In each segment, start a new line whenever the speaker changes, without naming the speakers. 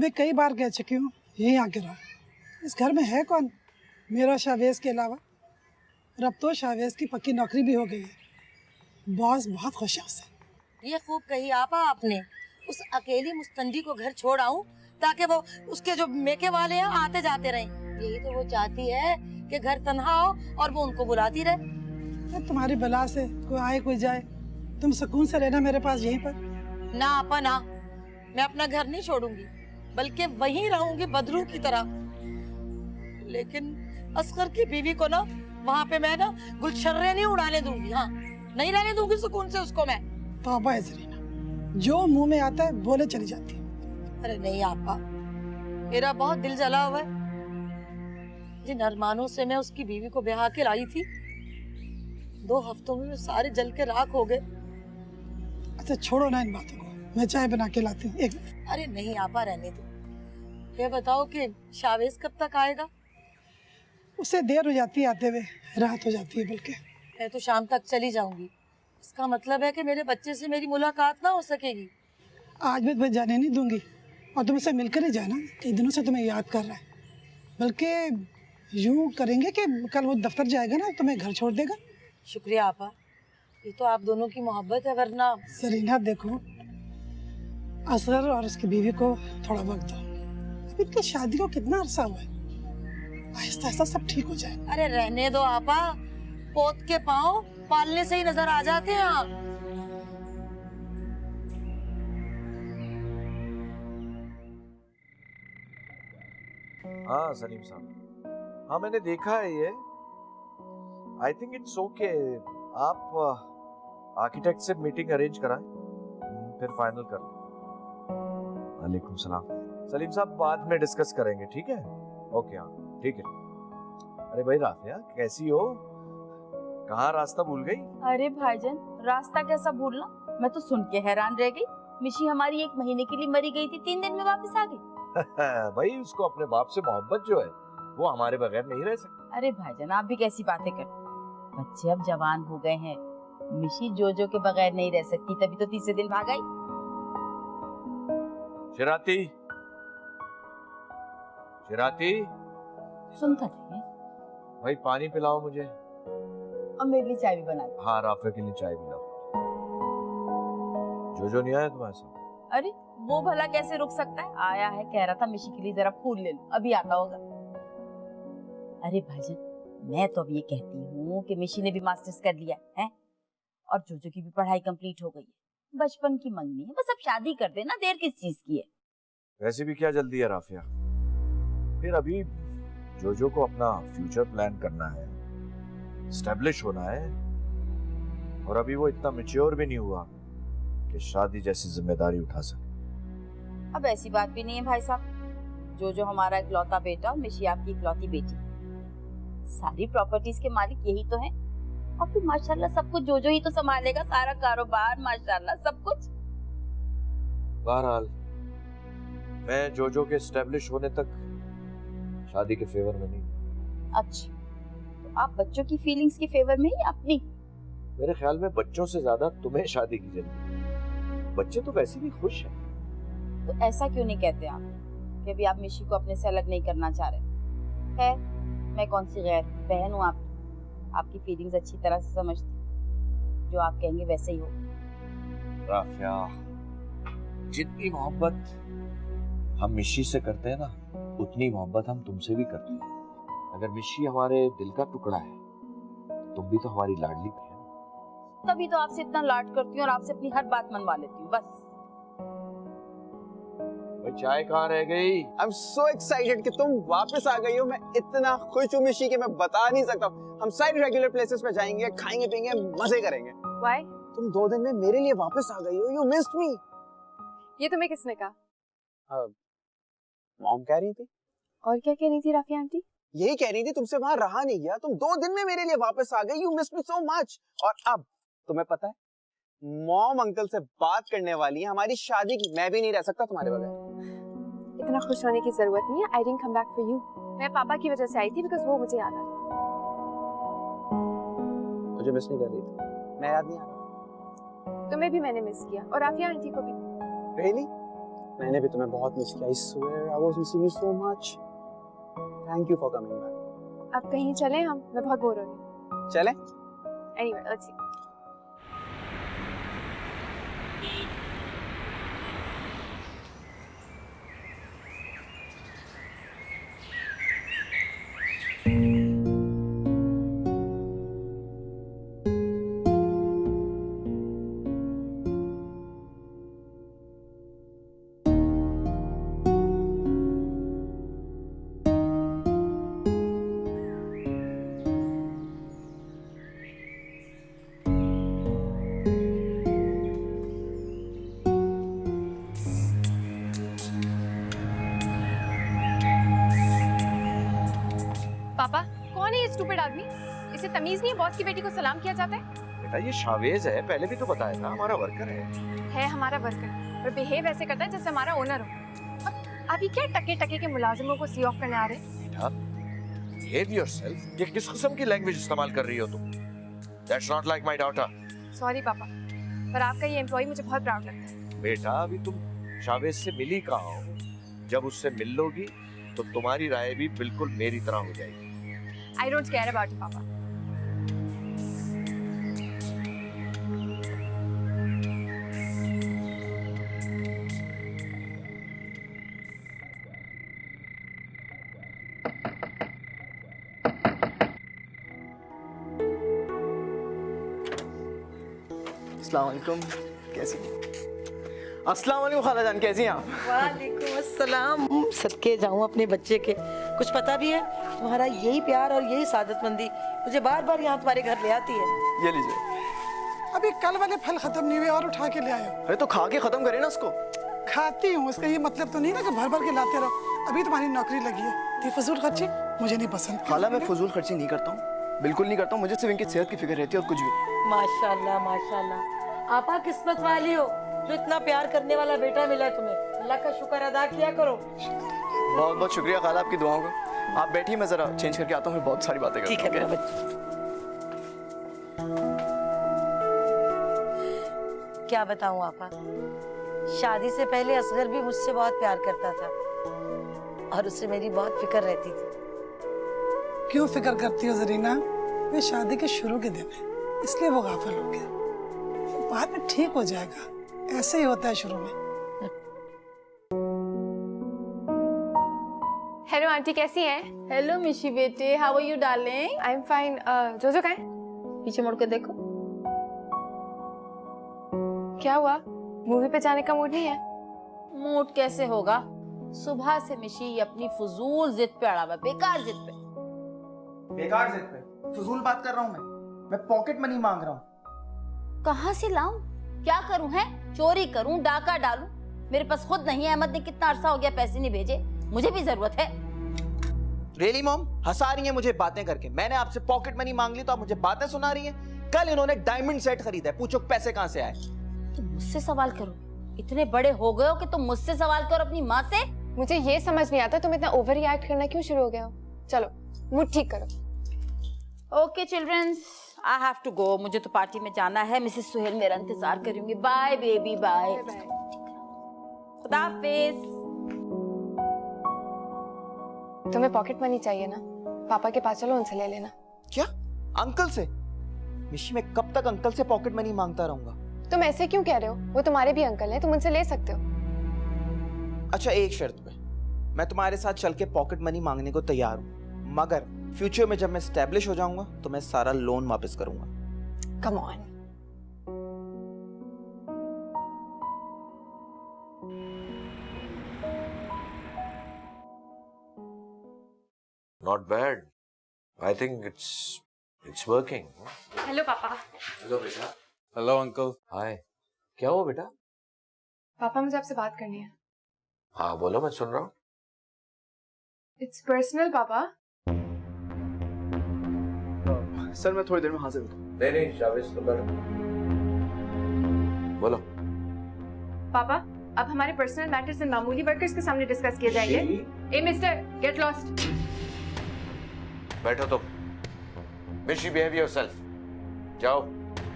अभी कई बार कह चुकी हूँ यहीं आके रहो। इस घर में है कौन मेरा शावेज के अलावा? और अब तो शावेज की पक्की नौकरी भी हो गई है। बॉस बहुत खुश है उससे।
ये खूब कही आपा आपने। उस अकेली मुस्तंडी को घर छोड़ आऊं ताकि वो उसके जो मेके वाले हैं आते जाते रहें। यही तो वो चाहती है कि घर तन्हा हो और वो उनको बुलाती रहे।
तुम्हारी बला से कोई आए कोई जाए, तुम सुकून से रहना मेरे पास यहीं पर।
ना आपा ना, मैं अपना घर नहीं छोड़ूंगी, बल्कि वहीं रहूंगी बदरू की तरह। लेकिन असगर की बीवी को ना वहाँ पे मैं ना गुलशर्रे नहीं उड़ाने दूंगी। हाँ, नहीं रहने दूंगी सुकून से उसको मैं।
तौबा है जरीना, जो मुंह में आता है बोले चली जाती है।
अरे नहीं आपा, मेरा बहुत दिल जला हुआ है। जिन अरमानों से मैं उसकी बीवी को ब्याह के लाई थी, 2 हफ्तों में सारे जल के राख हो गए।
अच्छा छोड़ो ना इन बातों को, मैं चाय बना के लाती हूँ। एक
अरे नहीं आपा, रहने दो। ये बताओ कि शावेज कब तक आएगा?
उससे देर हो जाती है आते हुए, रात हो जाती है बल्कि।
मैं तो शाम तक चली जाऊंगी। इसका मतलब है कि मेरे बच्चे से मेरी मुलाकात ना हो सकेगी।
आज मैं तुम्हें जाने नहीं दूंगी और तुम उससे मिलकर ही जाना। कई दिनों से तुम्हें याद कर रहा है। बल्कि यूं करेंगे कि कल वो दफ्तर जाएगा ना, तुम्हें घर छोड़ देगा।
शुक्रिया आपा, ये तो आप दोनों की मोहब्बत है, वरना।
सरीना देखो, असगर और उसकी बीवी को थोड़ा वक्त दो। अभी इनकी शादी को कितना अरसा हुआ है, आहिस्ता आहिस्ता सब ठीक हो जाए।
अरे रहने दो आपा, पोत के पाँव पालने से ही नजर आ जाते हैं आप।
हाँ सलीम साहब, हाँ मैंने देखा है ये। I think it's okay. आप आर्किटेक्ट से मीटिंग अरेंज कराएं, फिर फाइनल कर लें। वालेकुम सलाम। सलीम साहब बाद में डिस्कस करेंगे, ठीक है? ओके हाँ ठीक है। अरे भाई राफिया कैसी हो? कहाँ रास्ता भूल गई?
अरे भाईजान, रास्ता कैसा भूलना, मैं तो सुन के हैरान रह गई। मिशी हमारी 1 महीने के लिए मरी गई थी, 3 दिन में वापस आ गई।
भाई उसको अपने बाप से मोहब्बत जो है वो हमारे बगैर नहीं रह सकती।
अरे भाईजान आप भी कैसी बातें करते, बच्चे अब जवान हो गए हैं। मिशी जोजो के बगैर नहीं रह सकती, तभी तो तीसरे दिन भाग आई।
शिराती, शिराती
सुनता नहीं।
भाई पानी पिलाओ मुझे।
अब मेरे लिए चाय भी बना दो।
हाँ राफिया के लिए चाय भी लाओ। जोजो नहीं आया तुम्हारे साथ?
अरे वो भला कैसे रुक सकता है, आया है, कह रहा था मिशी के लिए जरा फूल ले लो, अभी आता होगा। अरे भाईजान मैं तो अब ये कहती हूँ कि मिशी ने भी मास्टर्स कर लिया है और जोजो की भी पढ़ाई कंप्लीट हो गई है। बचपन की मंगनी है, बस अब शादी कर देना, देर किस चीज की है।
वैसे भी क्या जल्दी है राफिया, फिर अभी जोजो को अपना फ्यूचर प्लान करना है, एस्टेब्लिश होना है, और अभी वो इतना मैच्योर भी नहीं हुआ कि शादी जैसी जिम्मेदारी उठा सके।
अब ऐसी बात भी नहीं है भाई साहब, जोजो हमारा इकलौता बेटा और मिशी आपकी इकलौती बेटी, सारी प्रॉपर्टीज के मालिक यही तो हैं। और फिर माशाल्लाह सब कुछ जोजो ही तो संभालेगा, सारा कारोबार माशाल्लाह सब कुछ।
बहरहाल मैं जोजो के एस्टेब्लिश होने तक शादी के फेवर में नहीं।
अच्छा, तो आप बच्चों की फीलिंग्स के फेवर में ही अपनी?
मेरे ख्याल में बच्चों से ज्यादा तुम्हें शादी की जल्दी, बच्चे तो वैसे भी खुश हैं।
तो ऐसा क्यों नहीं कहते आप कि अभी आप मिशी को अपने से अलग नहीं करना चाह रहे? है, मैं कौन सी गैर बहन हूँ आपकी फीलिंग्स अच्छी तरह से समझती, जो आप कहेंगे वैसे ही हो।
राफिया जितनी मोहब्बत हम मिशी से करते हैं ना, उतनी मोहब्बत हम तुमसे भी करते हैं। अगर मिशी हमारे दिल का टुकड़ा है, तुम भी तो हमारी लाडली बहन।
तभी तो आपसे इतना लाड करती हूँ और आपसे अपनी हर बात मनवा लेती हूँ बस।
भाई चाय कहाँ रह गई?
I'm so excited कि तुम वापस आ गई हो। मैं इतना खुश हूँ मिशी कि मैं बता नहीं सकता। हम सारे रेगुलर प्लेसेस पे जाएंगे, खाएंगे पिएंगे, मजे करेंगे।
Why?
तुम 2 दिन में मेरे लिए वापस आ गई हो। You missed me.
ये तुम्हें किसने कहा?
मॉम कह रही थी।
और क्या कह रही थी राफिया आंटी?
यही कह रही थी तुमसे वहां रहा नहीं गया, तुम 2 दिन में मेरे लिए वापस आ गई। You missed me so much. और अब तुम्हें पता है मॉम अंकल से बात करने वाली है हमारी शादी की। मैं भी नहीं रह सकता तुम्हारे बगैर।
इतना खुश होने की जरूरत नहीं है। I didn't come back for you. मैं पापा की वजह से आई थी बिकॉज़ वो मुझे याद आ रही थी।
मुझे मिस नहीं कर रही थी? मैं याद नहीं आ रहा।
तुम्हें भी मैंने मिस किया और राफिया आंटी को भी।
Really? मैंने भी तुम्हें बहुत मिस किया। I swear I was missing you so much. Thank you for coming back.
अब कहीं चलें हम? मैं बहुत बोर हो रही हूँ।
चलें?
Anyway, let's see. पापा, कौन है ये स्टूपिड आदमी? इसे तमीज नहीं है बॉस की बेटी को सलाम किया जाता है?
बेटा ये शावेज है, पहले भी तो बताया था, हमारा वर्कर है
हमारा वर्कर, पर बिहेव ऐसे करता है जैसे हमारा ओनर हो। अब अभी क्या टके टके के मुलाजिमों को सी ऑफ करने आ रहे हैं?
बेटा बिहेव योरसेल्फ। ये किस किस्म की लैंग्वेज इस्तेमाल कर रही हो तुम? That's not like my daughter.
Sorry पापा, पर आपका ये एम्प्लॉय मुझे बहुत प्राउड लगता है।
बेटा अभी तुम शावेज से मिली कहाँ हो? जब उससे मिल लोगी तो तुम्हारी राय भी बिल्कुल मेरी तरह हो जाएगी।
I don't care about you, पापा।
अस्सलाम वालेकुम, कैसी हैं? अस्सलाम वालेकुम खाला जान, कैसी हैं आप?
वालेकुम अस्सलाम। सदके जाऊं अपने बच्चे के। कुछ पता भी है? तुम्हारा यही प्यार और यही सादतमंदी मुझे बार बार यहाँ तुम्हारे घर ले आती है।
ये लीजिए।
अभी कल वाले फल खत्म नहीं हुए और उठा के ले आए हो।
अरे तो खा के खत्म करें ना उसको।
खाती हूँ, इसका ये मतलब तो नहीं ना कि भर भर के लाते रहो। अभी तुम्हारी नौकरी लगी है, ये फजूल खर्ची मुझे नहीं पसंद।
खाला मैं फजूल खर्ची नहीं करता हूँ, बिल्कुल नहीं करता हूँ। मुझे सिर्फ इनकी सेहत की फिक्र रहती है और कुछ भी।
माशाल्लाह माशाल्लाह, आपा किस्मत वाली हो जो इतना प्यार करने वाला बेटा मिला है तुम्हें। अल्लाह का शुक्र अदा किया करो।
बहुत बहुत शुक्रिया खाला आपकी दुआओं का। आप बैठिए, मैं जरा चेंज करके आता हूँ, फिर बहुत सारी बातें करते हैं।
ठीक है मेरा बच्चा। क्या बताऊं आपा, शादी से पहले असगर भी मुझसे बहुत प्यार करता था और उससे मेरी बहुत फिक्र रहती थी।
क्यों फिक्र करती हो जरीना? वे शादी के शुरू के दिन है, इसलिए वो गाफिल हो गया। बाद में ठीक हो जाएगा, ऐसे ही होता है शुरू में।
हेलो आंटी, कैसी हैं?
हेलो मिशी बेटे, how are you darling?
I am fine. Jojo कहाँ है?
पीछे मुड़ के देखो।
क्या हुआ? मूवी पे जाने का मूड नहीं है?
मूड कैसे होगा? सुबह से मिशी अपनी फजूल जिद पे अड़ा हुआ, बेकार जिद पे।
बेकार जिद पे फजूल बात कर रहा हूँ मैं पॉकेट मनी मांग रहा हूँ।
कहाँ से लाऊं? क्या करूं है? चोरी करूं, डाका डालूं? मेरे पास खुद नहीं है। अहमद ने कितना अरसा हो गया पैसे नहीं भेजे, मुझे भी जरूरत है।
रियली मॉम, हंसा रही है मुझे बातें करके। मैंने आपसे पॉकेट मनी मांग ली तो आप मुझे बातें सुना रही हैं। कल इन्होंने डायमंड सेट खरीदा है, पूछो पैसे कहाँ से आए?
तुम मुझसे सवाल करो? इतने बड़े हो गए हो कि तुम मुझसे सवाल करो अपनी माँ से?
मुझे ये समझ नहीं आता तुम इतना ओवर रिएक्ट करना क्यों शुरू हो गया हो। चलो मूड ठीक करो।
Okay childrens, I have to go. मुझे तो पार्टी में जाना है। मिसेस सुहेल मेरा इंतजार करेंगे। Bye baby, bye. खुदा हाफिज।
तुम्हें पॉकेट मनी चाहिए ना? पापा के पास चलो, उनसे ले लेना।
क्या? अंकल से? मिशी, मैं कब तक अंकल से पॉकेट मनी मांगता रहूंगा?
तुम ऐसे क्यों कह रहे हो? वो तुम्हारे भी अंकल हैं, तुम उनसे ले सकते हो।
अच्छा, एक शर्त पे। मैं तुम्हारे साथ चल के पॉकेट मनी मांगने को तैयार हूँ, मगर फ्यूचर में जब मैं स्टैब्लिश हो जाऊंगा तो मैं सारा लोन वापस करूंगा।
Come on.
Not bad. I think it's working.
Hello पापा।
हेलो बेटा।
Hello uncle.
हाय। क्या हुआ बेटा?
पापा मुझे आपसे बात करनी है।
हाँ बोलो, मैं सुन रहा हूँ।
इट्स पर्सनल पापा।
सर मैं थोड़ी देर में हाजिर हूँ।
नहीं शाबाश, तो कर। बोलो।
पापा, अब हमारे पर्सनल मैटर्स इन मामूली वर्कर्स के सामने डिस्कस किए जाएंगे। ए मिस्टर, गेट लॉस्ट।
बैठो तुम। मिशी, बिहेव योरसेल्फ। जाओ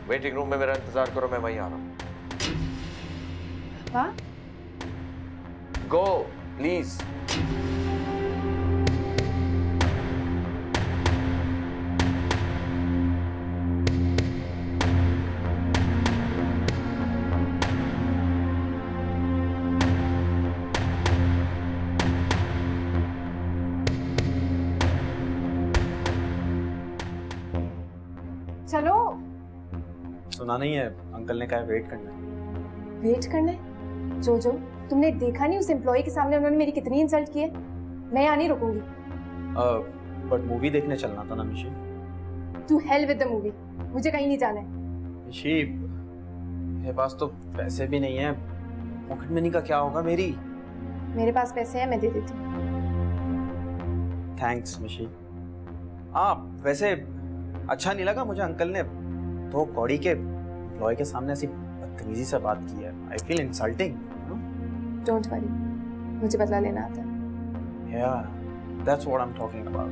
वेटिंग रूम में मेरा इंतजार करो, मैं वहीं आ रहा हूँ।
पापा,
गो प्लीज।
चलो।
सुना नहीं है, अंकल ने कहा वेट करना है।
वेट करना है? जो तुमने देखा नहीं उस एम्प्लॉय के सामने उन्होंने मेरी कितनी इंसल्ट की है। मैं यहाँ नहीं रुकूंगी।
बट मूवी देखने चलना था ना Mishi.
To hell with the movie, मुझे कहीं नहीं जाना है।
मिशी, मेरे पास तो पैसे भी नहीं है। पॉकेट मनी का क्या होगा मेरी?
मेरे पास पैसे हैं, मैं दे देती हूँ।
थैंक्स मिशी। हाँ वैसे अच्छा नहीं लगा मुझे अंकल ने तो कौड़ी के एम्प्लॉय के सामने ऐसी बदतमीजी से बात की है। I feel insulting.
Don't worry, मुझे बदला लेना आता है।
Yeah, that's what I'm talking about.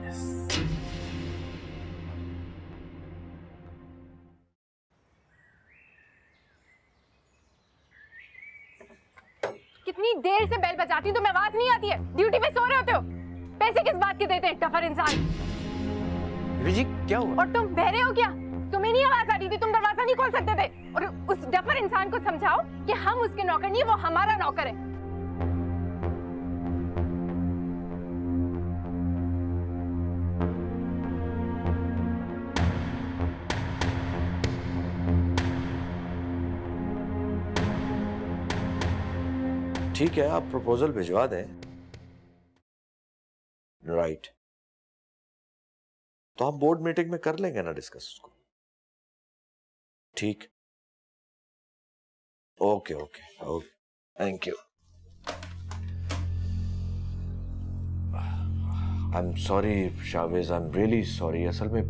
Yes.
कितनी देर से बेल बजाती हूँ, तुम्हें आवाज नहीं आती है? ड्यूटी पे सो रहे होते हो। पैसे किस बात के देते हैं, टफर इंसान।
जी क्या हुआ?
और तुम बहरे हो क्या? तुम्हें नहीं आवाज आ रही थी? तुम दरवाजा नहीं खोल सकते थे? और उस डफर इंसान को समझाओ कि हम उसके नौकर नहीं, वो हमारा नौकर है।
ठीक है, आप प्रपोजल भिजवा दें। राइट, तो हम बोर्ड मीटिंग में कर लेंगे ना डिस्कस उसको। ठीक, okay okay okay, thank you. I am sorry Shavez, I am really sorry. असल में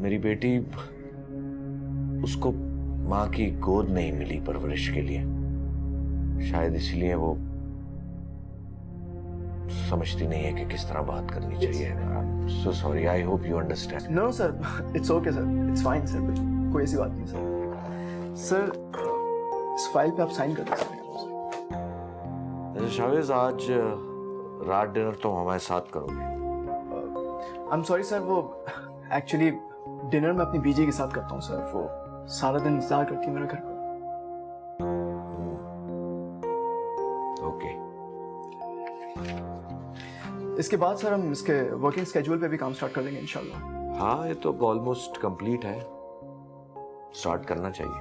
मेरी बेटी, उसको माँ की गोद नहीं मिली परवरिश के लिए, शायद इसलिए वो समझती नहीं है कि किस तरह बात करनी चाहिए। So sorry, I hope you understand.
No sir, it's okay sir, it's fine sir, कोई ऐसी बात नहीं सर। सर इस फाइल पे आप साइन कर दीजिए।
शावेज, आज रात डिनर तो हमारे साथ करोगे?
आई एम सॉरी सर, वो एक्चुअली डिनर मैं अपनी बीजी के साथ करता हूँ सर। वो सारा दिन इंतजार करती है मेरे घर पर।
ओके।
इसके बाद सर हम इसके वर्किंग स्केड्यूल पे भी काम स्टार्ट कर देंगे इंशाल्लाह।
हाँ, ये तो ऑलमोस्ट कंप्लीट है, स्टार्ट करना चाहिए।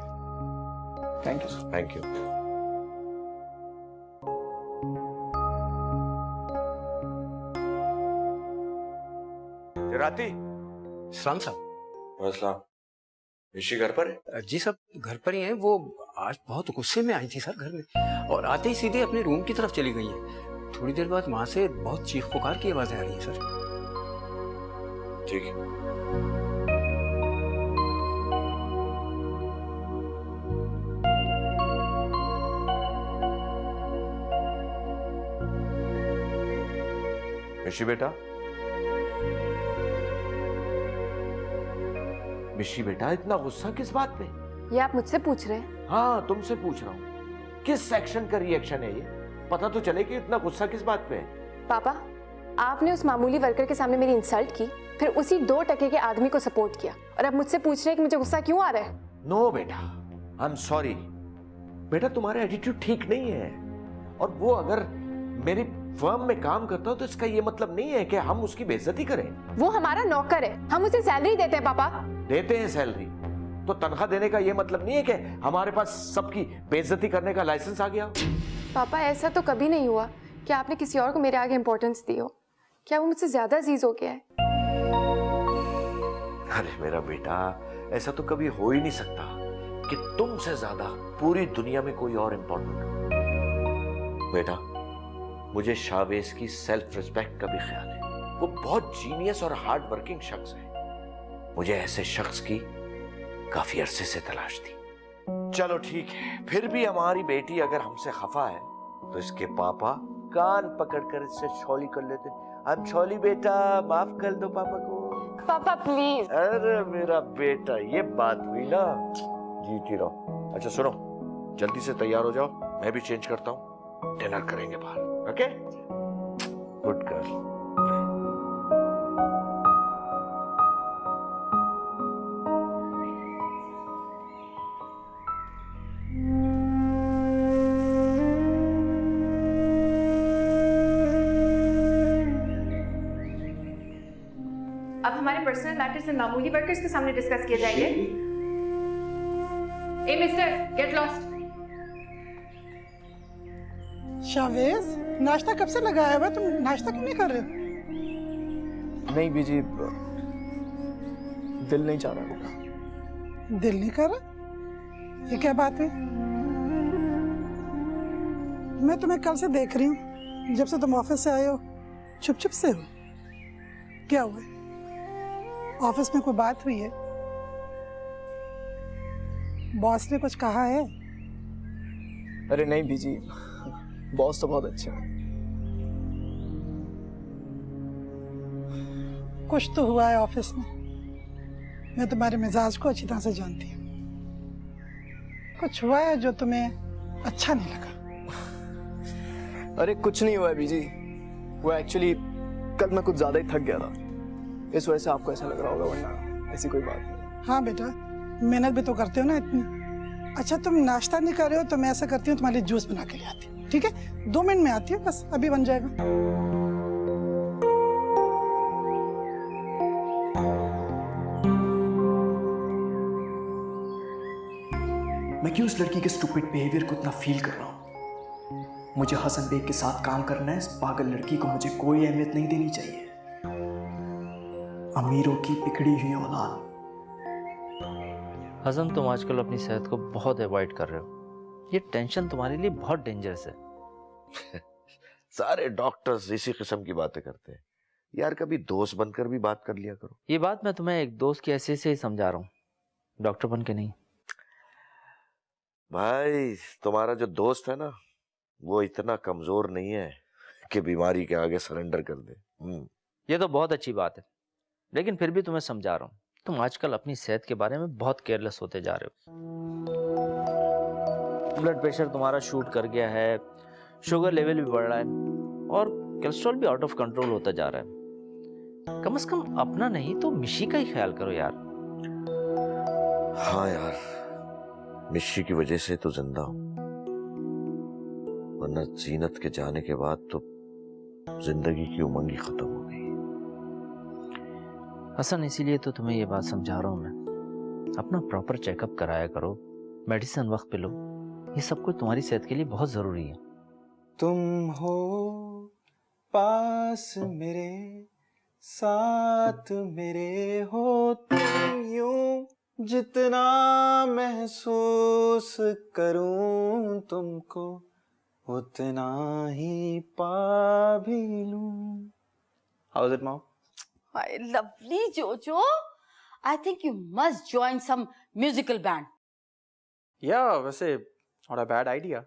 Thank you sir.
Thank you. राती
सलाम साहब।
अस्सलाम। ऋषि घर पर है?
जी साहब घर पर ही हैं। वो आज बहुत गुस्से में आई थी सर घर में, और आते ही सीधे अपने रूम की तरफ चली गई हैं। थोड़ी देर बाद वहां से बहुत चीख पुकार की आवाजें आ रही हैं सर।
ठीक है। ऋषि बेटा, ऋषि बेटा, इतना गुस्सा किस बात पे?
ये आप मुझसे पूछ रहे हैं?
हाँ, तुमसे पूछ रहा हूँ। किस सेक्शन का रिएक्शन है ये? पता तो चले कि इतना गुस्सा किस बात पे है।
पापा, आपने उस मामूली वर्कर के सामने मेरी इंसल्ट की, फिर उसी 2 टके के आदमी को सपोर्ट किया, और अब मुझसे पूछ रहे हैं कि मुझे गुस्सा क्यों आ रहा है?
नो बेटा, आई एम सॉरी बेटा, तुम्हारा एटीट्यूड ठीक नहीं है। और वो अगर मेरी फर्म में काम करता हो तो इसका ये मतलब नहीं है कि हम उसकी बेइज्जती करें।
वो हमारा नौकर है, हम उसे सैलरी देते हैं। पापा
देते हैं सैलरी, तो तनख्वाह देने का ये मतलब नहीं है कि हमारे पास सबकी बेइज्जती करने का लाइसेंस आ गया।
पापा, ऐसा तो कभी नहीं हुआ कि आपने किसी और को मेरे आगे इंपॉर्टेंस दी हो। क्या वो मुझसे ज्यादा अजीज हो गया है?
अरे मेरा बेटा, ऐसा तो कभी हो ही नहीं सकता कि तुमसे ज्यादा पूरी दुनिया में कोई और इंपॉर्टेंट हो। बेटा, मुझे शावेज की सेल्फ रिस्पेक्ट का भी ख्याल है। वो बहुत जीनियस और हार्ड वर्किंग शख्स है। मुझे ऐसे शख्स की काफी अरसे से तलाश थी। चलो ठीक है, फिर भी हमारी बेटी अगर हमसे खफा है तो इसके पापा कान पकड़कर इससे छोली कर लेते। अब छोली बेटा, माफ कर दो पापा को।
पापा प्लीज।
अरे मेरा बेटा, ये बात हुई ना, जीती रहो। अच्छा सुनो, जल्दी से तैयार हो जाओ, मैं भी चेंज करता हूँ, डिनर करेंगे बाहर। Okay, good girl.
अब हमारे पर्सनल मैटर्स इन मामूली वर्कर्स के सामने डिस्कस किए जाएंगे। ए मिस्टर, गेट लॉस्ट।
शावेज, नाश्ता कब से लगाया हुआ है? तुम नाश्ता क्यों नहीं कर रहे हो?
नहीं बीजी, दिल नहीं चाह रहा मेरा।
दिल नहीं कर रहा? ये क्या बात है? मैं तुम्हें कल से देख रही हूँ, जब से तुम ऑफिस से आए हो चुप चुप से हो। क्या हुआ है? ऑफिस में कोई बात हुई है? बॉस ने कुछ कहा है?
अरे नहीं बीजी, बॉस तो बहुत अच्छे हैं।
कुछ तो हुआ है ऑफिस में। मैं तुम्हारे मिजाज को अच्छी तरह से जानती हूँ। कुछ हुआ है जो तुम्हें अच्छा नहीं लगा।
अरे कुछ नहीं हुआ है बीजी, वो एक्चुअली कल मैं कुछ ज्यादा ही थक गया था, इस वजह से आपको ऐसा लग रहा होगा, वरना ऐसी कोई बात नहीं।
हाँ बेटा, मेहनत भी तो करते हो ना इतनी। अच्छा तुम नाश्ता नहीं कर रहे हो तो मैं ऐसा करती हूँ, तुम्हारे लिए जूस बना के ले आती हूँ। ठीक है, 2 मिनट में आती हूँ, बस अभी बन जाएगा।
मैं क्यों उस लड़की के स्टूपिड बिहेवियर को इतना फील कर रहा हूँ? मुझे हसन बेग के साथ काम करना है, इस पागल लड़की को मुझे कोई अहमियत नहीं देनी चाहिए। अमीरों की बिगड़ी हुई औलाद।
हसन, तुम आजकल अपनी सेहत को बहुत अवॉइड कर रहे हो। ये टेंशन तुम्हारे लिए बहुत डेंजरस है।
सारे डॉक्टर्स इसी किस्म की बातें करते हैं यार, कभी दोस्त बनकर भी बात कर लिया करो।
ये बात मैं तुम्हें एक दोस्त की हैसियत से ही समझा रहा हूँ, डॉक्टर बन के नहीं।
भाई तुम्हारा जो दोस्त है ना, वो इतना कमजोर नहीं है कि बीमारी के आगे सरेंडर कर दे।
ये तो बहुत अच्छी बात है, लेकिन फिर भी तुम्हें समझा रहा हूँ, तुम आजकल अपनी सेहत के बारे में बहुत केयरलेस होते जा रहे हो। ब्लड प्रेशर तुम्हारा शूट कर गया है, शुगर लेवल भी बढ़ रहा है और कोलेस्ट्रॉल भी आउट ऑफ कंट्रोल होता जा रहा है। कम से कम अपना नहीं तो मिशी का ही ख्याल करो यार।
हाँ यार, मिशी की वजह से तो जिंदा हूं, वरना जीनत के जाने के बाद तो जिंदगी की उमंग ही खत्म हो गई।
हसन, इसीलिए तो तुम्हें ये बात समझा रहा हूँ मैं। अपना प्रॉपर चेकअप कराया करो, मेडिसिन वक्त पे लो, ये सब कुछ तुम्हारी सेहत के लिए बहुत जरूरी है।
तुम हो पास मेरे, साथ मेरे हो तुम, यूं जितना महसूस करूं तुमको, उतना ही पा भी लूं। How's it, Mom?
Why, lovely Jojo. I think you must join some musical band.
Yeah, वैसे not a bad idea.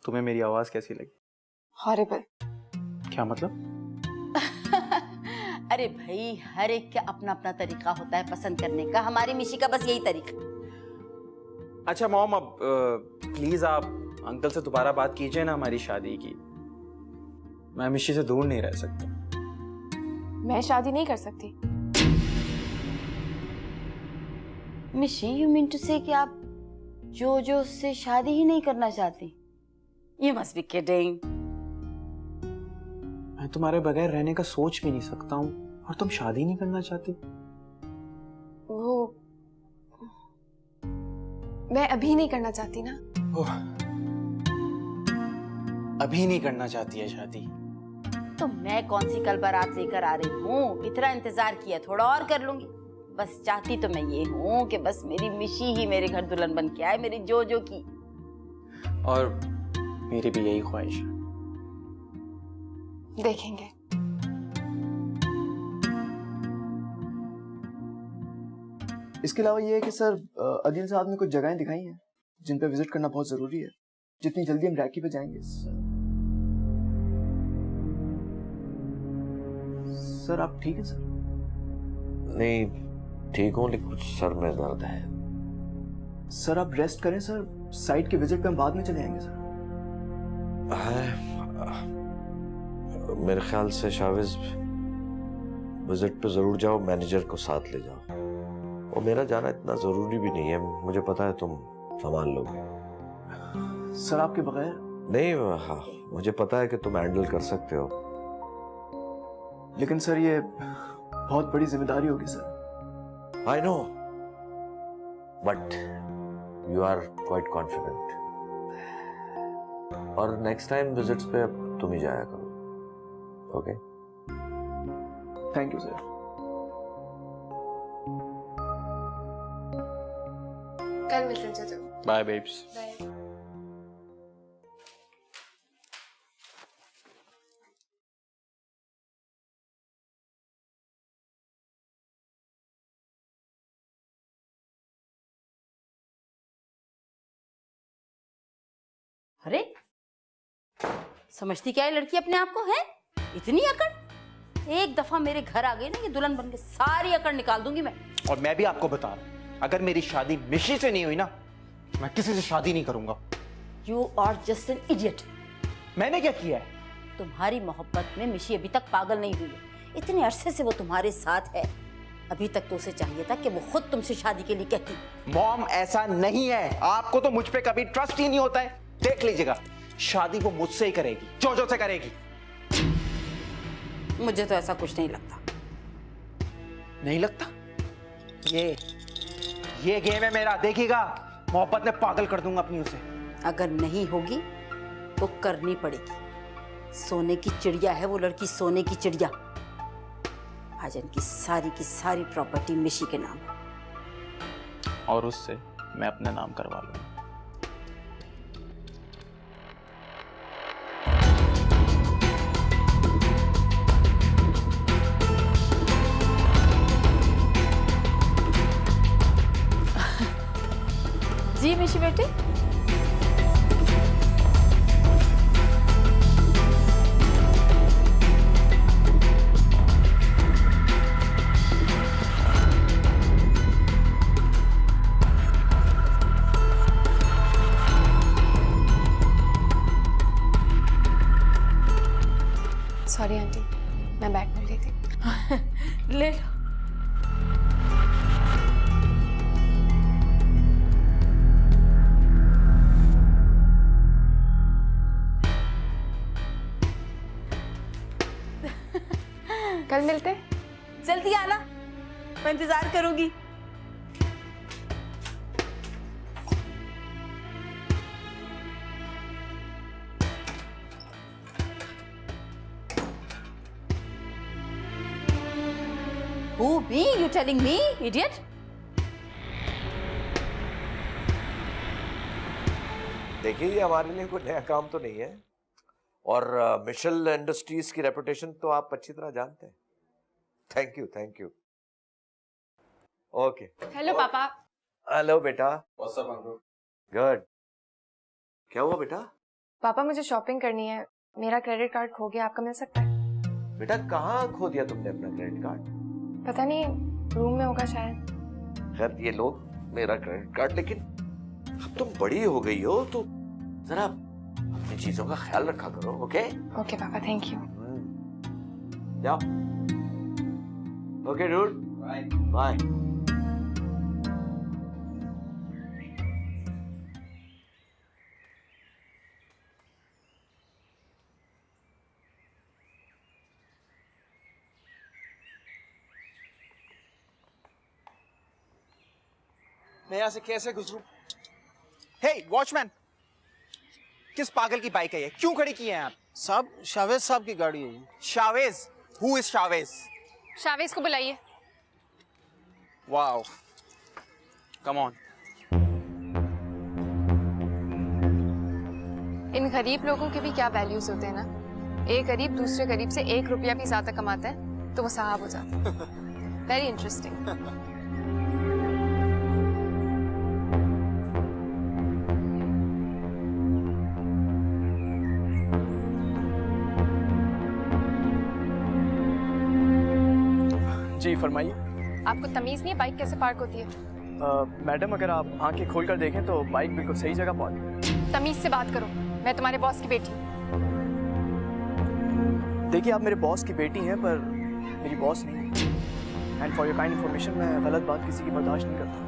तुम्हें मेरी आवाज कैसी लगी?
हॉरिबल।
क्या मतलब?
अरे भाई, हर एक का अपना अपना तरीका होता है पसंद करने का। हमारी मिशी का बस यही तरीका।
अच्छा मॉम, अब प्लीज आप अंकल से दोबारा बात कीजिए ना हमारी शादी की। मैं मिशी से दूर नहीं रह सकता।
मैं शादी नहीं कर सकती।
मिशी, यू मीन टू से कि आप जोजो से शादी ही नहीं करना चाहती? You must be kidding.
मैं तुम्हारे बगैर रहने का सोच भी नहीं सकता हूँ और तुम शादी नहीं करना चाहती?
वो मैं अभी नहीं करना चाहती ना।
ओह, अभी नहीं करना चाहती है शादी?
तो मैं कौन सी कल बारात लेकर आ रही हूँ? इतना इंतजार किया, थोड़ा और कर लूंगी। बस चाहती तो मैं ये हूँ कि बस मेरी मिशी ही मेरे घर दुल्हन बन के आए, मेरी जोजो की।
और मेरी भी यही ख्वाहिश है।
देखेंगे।
इसके अलावा ये है कि सर, अदिल साहब ने कुछ जगहें दिखाई हैं जिन पे विजिट करना बहुत जरूरी है। जितनी जल्दी हम रैकी पे जाएंगे सर। आप ठीक है सर?
नहीं ठीक हूँ, लेकिन कुछ सर में दर्द है।
सर आप रेस्ट करें सर, साइट के विजिट पे हम बाद में चले आएंगे सर।
मेरे ख्याल से शावेज विजिट पे जरूर जाओ, मैनेजर को साथ ले जाओ। और मेरा जाना इतना जरूरी भी नहीं है, मुझे पता है तुम संभाल लोगे।
सर आपके बगैर
नहीं, हाँ मुझे पता है कि तुम हैंडल कर सकते हो।
लेकिन सर ये बहुत बड़ी जिम्मेदारी होगी sir.
I know, but you are quite confident. और नेक्स्ट टाइम विजिट्स पे अब तुम ही जाया करो, ओके?
Thank you sir.
कल मिलते हैं चाचा।
Bye babes.
बाय।
अरे समझती क्या है लड़की अपने आप को, है इतनी अकड़। एक दफा मेरे घर आ गई ना, ये दुल्हन बन के सारी अकड़ निकाल दूंगी मैं।
और मैं भी आपको बता रहा हूं, अगर मेरी शादी मिशी से नहीं हुई ना, मैं किसी से शादी नहीं करूंगा।
You are just an idiot.
मैंने क्या किया है?
तुम्हारी मोहब्बत में मिशी अभी तक पागल नहीं हुई है। इतने अरसे से वो तुम्हारे साथ है, अभी तक तो उसे चाहिए था कि वो खुद तुमसे शादी के लिए कहती।
मॉम ऐसा नहीं है, आपको तो मुझ पे कभी ट्रस्ट ही नहीं होता है। देख लीजिएगा, शादी वो मुझसे ही करेगी, जोजो से करेगी।
मुझे तो ऐसा कुछ नहीं लगता।
नहीं लगता? ये गेम है मेरा, देखिएगा मोहब्बत में पागल कर दूंगा अपनी उसे।
अगर नहीं होगी तो करनी पड़ेगी। सोने की चिड़िया है वो लड़की, सोने की चिड़िया। आज इनकी की सारी प्रॉपर्टी मिशी के नाम है।
और उससे मैं अपने नाम करवा लूंगा।
जी मिशी बेटी।
सॉरी आंटी, मैं बैग भूल गई थी।
ले लो।
कल मिलते।
जल्दी आना, मैं इंतजार करूंगी। Who me? You telling me, idiot?
देखिए, ये हमारे लिए कोई नया काम तो नहीं है, और मिशेल इंडस्ट्रीज की रेपुटेशन तो आप अच्छी तरह जानते हैं। Thank you. ओके।
हेलो पापा।
हेलो बेटा।
What's up, uncle?
गुड। क्या हुआ बेटा?
पापा मुझे शॉपिंग करनी है, मेरा क्रेडिट कार्ड खो गया, आपका मिल सकता है?
बेटा कहाँ खो दिया तुमने अपना क्रेडिट कार्ड?
पता नहीं, रूम में होगा शायद।
खैर ये लो मेरा क्रेडिट कार्ड, लेकिन अब तुम बड़ी हो गई हो तो जरा अपनी चीजों का ख्याल रखा करो, ओके?
ओके पापा, थैंक यू।
जाओ। Okay dude, bye.
मैं यहाँ से कैसे गुजरूं? हे वॉचमैन, किस पागल की बाइक है ये? क्यों खड़ी की है आप?
साहब, शावेज साहब की गाड़ी है ये।
शावेज? Who is Shavez?
शावेज को बुलाइए।
Wow, come on.
इन गरीब लोगों के भी क्या वैल्यूज होते हैं ना। एक गरीब दूसरे गरीब से 1 रुपया भी ज्यादा कमाता है तो वो साहब हो जाता है। Very interesting.
जी फरमाइए।
आपको तमीज नहीं है बाइक कैसे पार्क होती है?
मैडम अगर आप आंखें खोलकर देखें तो बाइक बिल्कुल सही जगह पहुंच।
तमीज से बात करो, मैं तुम्हारे बॉस की बेटी हूँ।
देखिए आप मेरे बॉस की बेटी हैं पर मेरी बॉस नहीं है। And for your kind information, मैं गलत बात किसी की बर्दाश्त नहीं करता।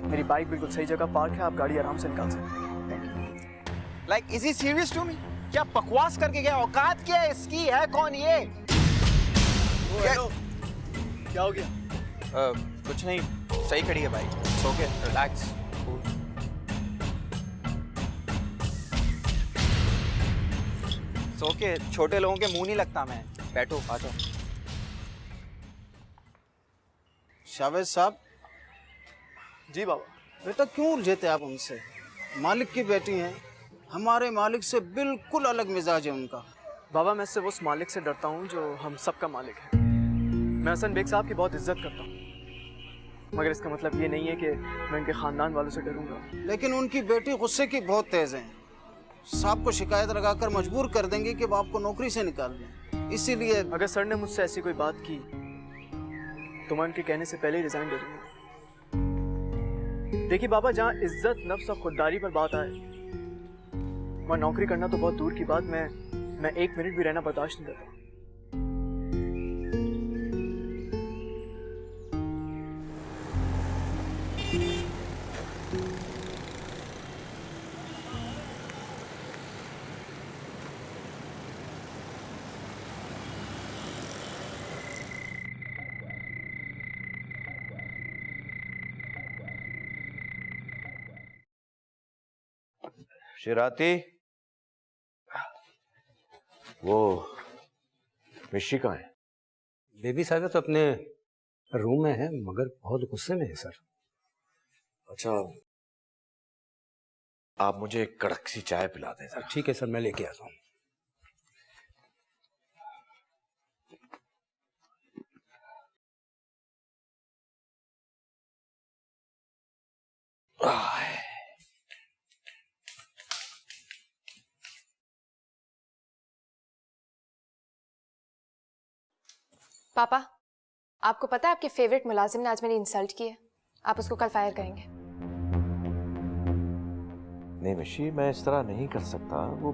मेरी बाइक बिल्कुल सही जगह पार्क है, आप गाड़ी आराम से निकाल सकते हैं। Thank you.
Like is he serious to me? क्या बकवास करके गया? औकात क्या है इसकी? है कौन ये?
क्या हो गया?
कुछ नहीं, सही खड़ी है बाइक। Okay, relax. ओके, छोटे लोगों के मुंह नहीं लगता मैं। बैठो, आ जाओ।
शावेज साहब,
जी बाबा।
बेटा क्यों उलझते आप उनसे? मालिक की बेटी हैं, हमारे मालिक से बिल्कुल अलग मिजाज है उनका।
बाबा मैं सिर्फ उस मालिक से डरता हूँ जो हम सबका मालिक है। मैं हसन बेग साहब की बहुत इज्जत करता हूँ, मगर इसका मतलब ये नहीं है कि मैं उनके खानदान वालों से डरूंगा।
लेकिन उनकी बेटी गुस्से की बहुत तेज है। साहब को शिकायत लगाकर मजबूर कर देंगे कि वो आपको नौकरी से निकाल दें। इसीलिए
अगर सर ने मुझसे ऐसी कोई बात की तो मैं उनके कहने से पहले ही रिजाइन दे दूंगा। देखिए बाबा, जहाँ इज्जत, नफ्स और खुददारी पर बात आए, वहाँ नौकरी करना तो बहुत दूर की बात, मैं 1 मिनट भी रहना बर्दाश्त नहीं करता।
शिराती, वो मिशी कहाँ है?
बेबी साहब तो अपने रूम में है, मगर बहुत गुस्से में है सर।
अच्छा, आप मुझे एक कड़क सी चाय पिला दें जरा।
ठीक है सर, मैं लेके आता हूँ।
पापा, आपको पता है आपके फेवरेट मुलाजिम ने आज मेरी इंसल्ट की है। आप उसको कल फायर करेंगे।
नहीं मिशी, मैं इस तरह नहीं कर सकता। वो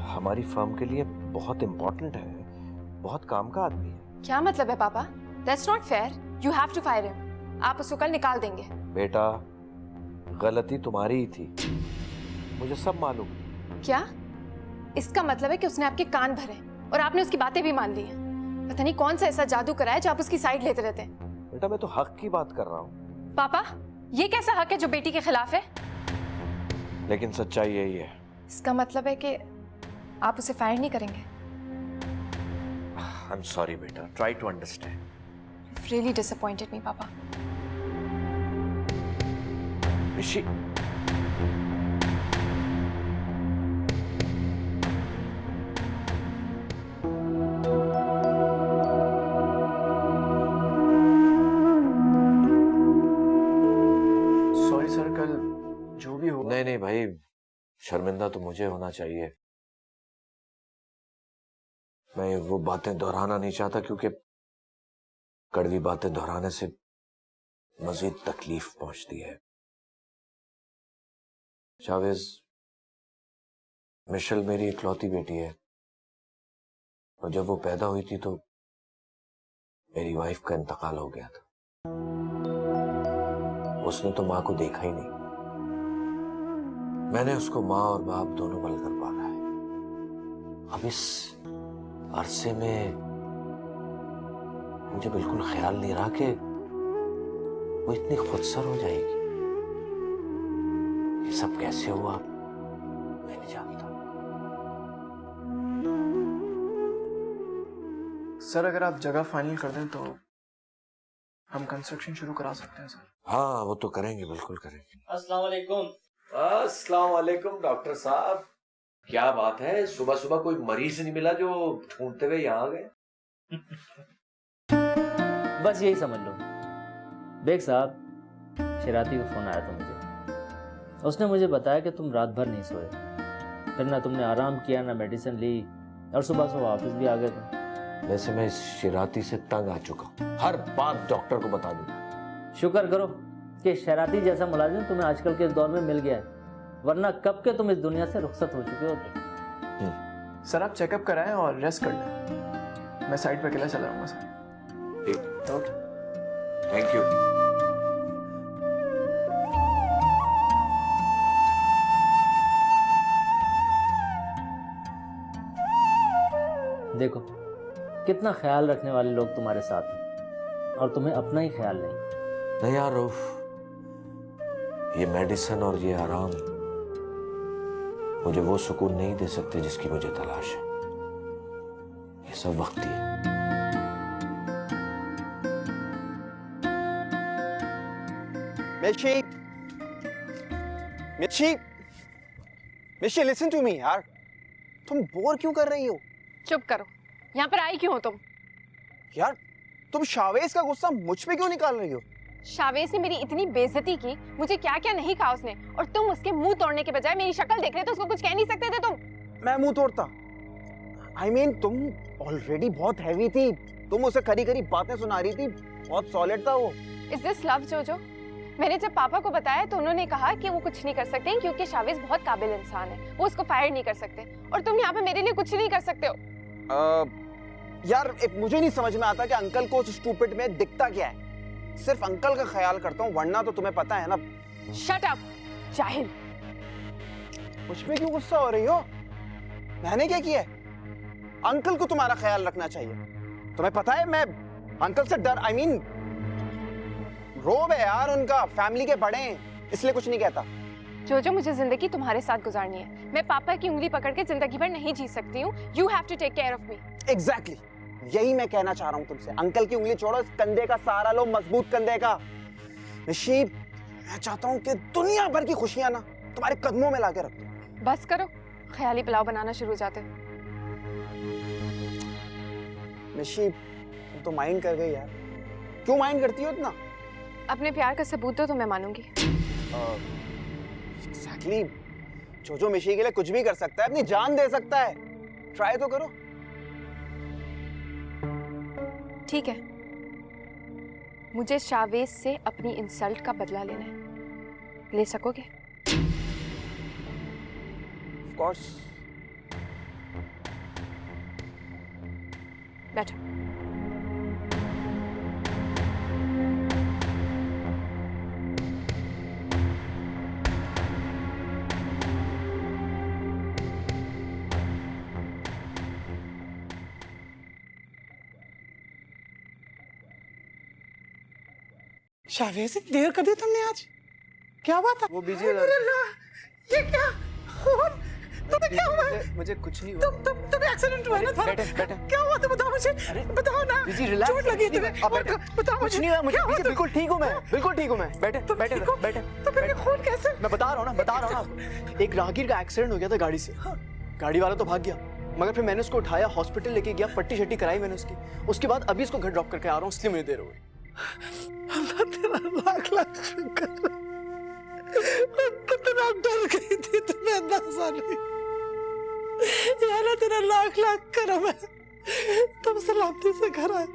हमारी फर्म के लिए बहुत इंपॉर्टेंट है, बहुत काम का आदमी है।
क्या मतलब है पापा? That's not fair. You have to fire him. आप उसको कल निकाल देंगे।
बेटा, गलती तुम्हारी ही थी, मुझे सब मालूम।
क्या? इसका मतलब है कि उसने आपके कान भरे और आपने उसकी बातें भी मान ली हैं। पता नहीं कौन सा ऐसा जादू कराया जो आप उसकी साइड लेते रहते हैं।
बेटा, मैं तो हक की बात कर रहा हूँ।
पापा, ये कैसा हक है जो बेटी के खिलाफ है?
लेकिन सच्चाई यही है।
इसका मतलब है कि आप उसे फायर नहीं करेंगे।
आई एम सॉरी बेटा, try to understand.
Really disappointed me पापा।
मिशी,
सॉरी सर, कल जो भी हुआ।
नहीं भाई, शर्मिंदा तो मुझे होना चाहिए। मैं वो बातें दोहराना नहीं चाहता, क्योंकि कड़वी बातें दोहराने से मजीद तकलीफ पहुंचती है। शावेज, मिशेल मेरी इकलौती बेटी है, और जब वो पैदा हुई थी तो मेरी वाइफ का इंतकाल हो गया था। उसने तो माँ को देखा ही नहीं। मैंने उसको माँ और बाप दोनों बनकर पाला है। अब इस अरसे में मुझे बिल्कुल ख्याल नहीं रहा कि वो इतनी खुदसर हो जाएगी। ये सब कैसे हुआ मैं नहीं जानता।
सर अगर आप जगह फाइनल कर दें तो हम कंस्ट्रक्शन शुरू करा सकते हैं सर।
हाँ, वो तो करेंगे, बिल्कुल करेंगे।
अस्सलाम वालेकुम।
अस्सलाम वालेकुम डॉक्टर साहब, क्या बात है, सुबह सुबह कोई मरीज नहीं मिला जो ढूंढते हुए यहाँ आ गए?
बस यही समझ लो। बेग साहब, शिराती का फोन आया था मुझे। उसने मुझे बताया कि तुम रात भर नहीं सोए, फिर ना तुमने आराम किया, ना मेडिसिन ली, और सुबह सुबह ऑफिस भी आ गए तुम।
वैसे मैं इस शिराती से तंग आ चुका हूँ, हर बात डॉक्टर को बता दूंगा।
शुक्र करो कि शरारती जैसा मुलाजिम तुम्हें आजकल के दौर में मिल गया है, वरना कब के तुम इस दुनिया से रुखसत हो चुके होते।
सर आप चेकअप कराएं और रेस्ट कर लें, मैं साइड पे अकेला चला जाऊंगा सर।
ठीक,
ओके।
Thank you.
देखो कितना ख्याल रखने वाले लोग तुम्हारे साथ हैं और तुम्हें अपना ही ख्याल नहीं।
नहीं यार रऊफ, ये मेडिसिन और ये आराम मुझे वो सुकून नहीं दे सकते जिसकी मुझे तलाश है। ये सब वक्ती है।
मिर्ची, मिर्ची, मिर्ची लिसन टू मी यार, तुम बोर क्यों कर रही हो?
चुप करो, यहाँ पर आई क्यों हो तुम?
यार तुम शावेज का गुस्सा मुझ पे क्यों निकाल रही हो?
शावेज ने मेरी इतनी बेइज्जती की, मुझे क्या क्या नहीं कहा उसने, और तुम उसके मुंह तोड़ने के बजाय मेरी शक्ल देख रहे तो उसको कुछ कह नहीं सकते थे तुम?
मैं मुंह तोड़ता? I mean, तुम ऑलरेडी बहुत हैवी थी, तुम उसे खरी खरी बातें सुना रही थी, बहुत सॉलिड था वो।
Is this love, जोजो? मैंने जब पापा को बताया तो उन्होंने कहा कि वो कुछ नहीं कर सकते क्योंकि शावेज बहुत काबिल इंसान है, वो उसको फायर नहीं कर सकते, और तुम यहाँ पे मेरे लिए कुछ नहीं कर सकते हो।
यार मुझे नहीं समझ में आता कि अंकल को उस स्टूपिड में दिखता क्या है। सिर्फ अंकल का ख्याल करता हूँ, वरना तो तुम्हें पता है ना।
शट अप, जाहिल।
मुझ पे क्यों गुस्सा हो रही हो? मैंने क्या किया है? अंकल को तुम्हारा ख्याल रखना चाहिए। तुम्हें पता है मैं अंकल से डर, I mean, रोब है यार उनका, फैमिली के बड़े हैं, इसलिए कुछ नहीं कहता।
जोजो, मुझे जिंदगी तुम्हारे साथ गुजारनी है, मैं पापा की उंगली पकड़ के जिंदगी भर नहीं जी सकती हूँ। You have to take care of me.
Exactly. यही मैं कहना चाह रहा हूँ तुमसे। अंकल की उंगली छोड़ो, इस कंधे का सहारा लो, मजबूत कंधे का। नशीब, मैं चाहता हूँ कि दुनिया भर की खुशियां ना तुम्हारे कदमों में लाके रख दूं।
बस करो, ख्याली पुलाव बनाना शुरू हो जाते हो।
नशीब, तुम तो माइंड कर गई यार। क्यों माइंड करती हो इतना?
अपने प्यार का सबूत दो तो मैं मानूंगी।
Exactly. जो मिशी के लिए कुछ भी कर सकता है, अपनी जान दे सकता है। ट्राई तो करो।
ठीक है, मुझे शावेज से अपनी इंसल्ट का बदला लेना है। ले सकोगे?
Of course.
बैठो।
शावेज, इतनी देर कर दी तुमने आज, क्या हुआ था?
वो बीजी
अरे अल्लाह, ये क्या खून? तुम्हें क्या हुआ?
मुझे कुछ नहीं हुआ।
तुम्हें एक्सीडेंट हुआ ना था?
बैठे, बैठे।
क्या हुआ था बताओ मुझे, बताओ ना।
बीजी रिलैक्स।
चोट लगी तुम्हें? बताओ
कुछ नहीं हुआ मुझे, बीजी बिल्कुल ठीक हूँ मैं, बिल्कुल ठीक हूँ मैं। बैठे, बैठे, बैठे।
तो फिर खून कैसे?
मैं बता रहा हूँ ना, बता रहा हूँ ना। एक राहगीर का एक्सीडेंट हो गया था गाड़ी से, गाड़ी वाला तो भाग गया, मगर फिर मैंने उसको उठाया, हॉस्पिटल लेके गया, पट्टी शट्टी कराई मैंने उसकी। उसके बाद अभी उसको घर ड्रॉप करके आ रहा हूँ, इसलिए मुझे देर हो गई।
अल्लाह तेरा लाख लाख शुक्र। कितना डर गई थी, तुम्हें अंदाजा नहीं। या अल्लाह तेरा लाख लाख करम है, तुम सलामती से घर आए।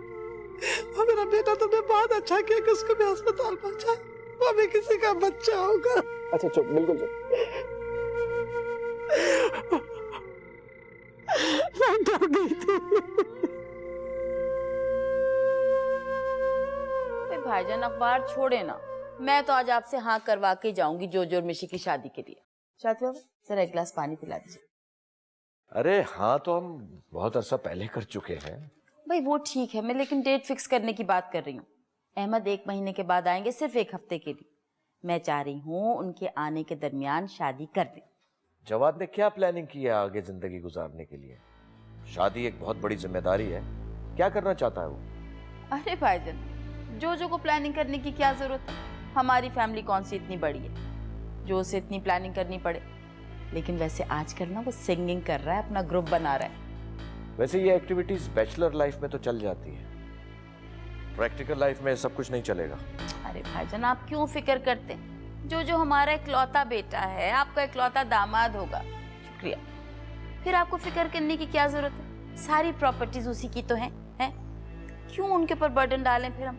और मेरा बेटा तुमने बहुत अच्छा किया कि उसको भी अस्पताल पहुंचा, वो भी किसी का बच्चा होगा।
अच्छा चुप, बिल्कुल चुप।
मैं डर गई थी।
भाईजान अखबार छोड़े ना, मैं तो आज आपसे हाँ करवा के जाऊंगी जोजो और मिशी की शादी के लिए। चाहते हो जरा एक गिलास पानी पिला दीजिए।
अरे हाँ, तो हम बहुत अर्सा पहले कर चुके हैं।
भाई वो ठीक है, मैं लेकिन डेट फिक्स करने की बात कर रही हूँ। अहमद 1 महीने के बाद आएंगे, सिर्फ 1 हफ्ते के लिए। मैं चाह रही हूँ उनके आने के दरमियान शादी कर दें।
जवाद ने क्या प्लानिंग की है आगे जिंदगी गुजारने के लिए? शादी एक बहुत बड़ी जिम्मेदारी है, क्या करना चाहता है वो?
अरे भाईजान, जोजो को प्लानिंग करने की क्या जरूरत है? हमारी फैमिली कौन सी इतनी बड़ी है जो उसे इतनी प्लानिंग करनी पड़े। लेकिन वैसे आजकल ना वो सिंगिंग कर रहा है, अपना ग्रुप बना रहा है।
वैसे ये एक्टिविटीज बैचलर लाइफ में तो चल जाती है, प्रैक्टिकल लाइफ में सब कुछ नहीं चलेगा।
अरे भाईजान, आप क्यों फिक्र करते हैं? जो हमारा इकलौता बेटा है, आपका इकलौता दामाद होगा। शुक्रिया। फिर आपको फिक्र करने की क्या जरूरत है? सारी प्रॉपर्टीज उसी की तो हैं। क्यों उनके ऊपर बर्डन डालें फिर हम?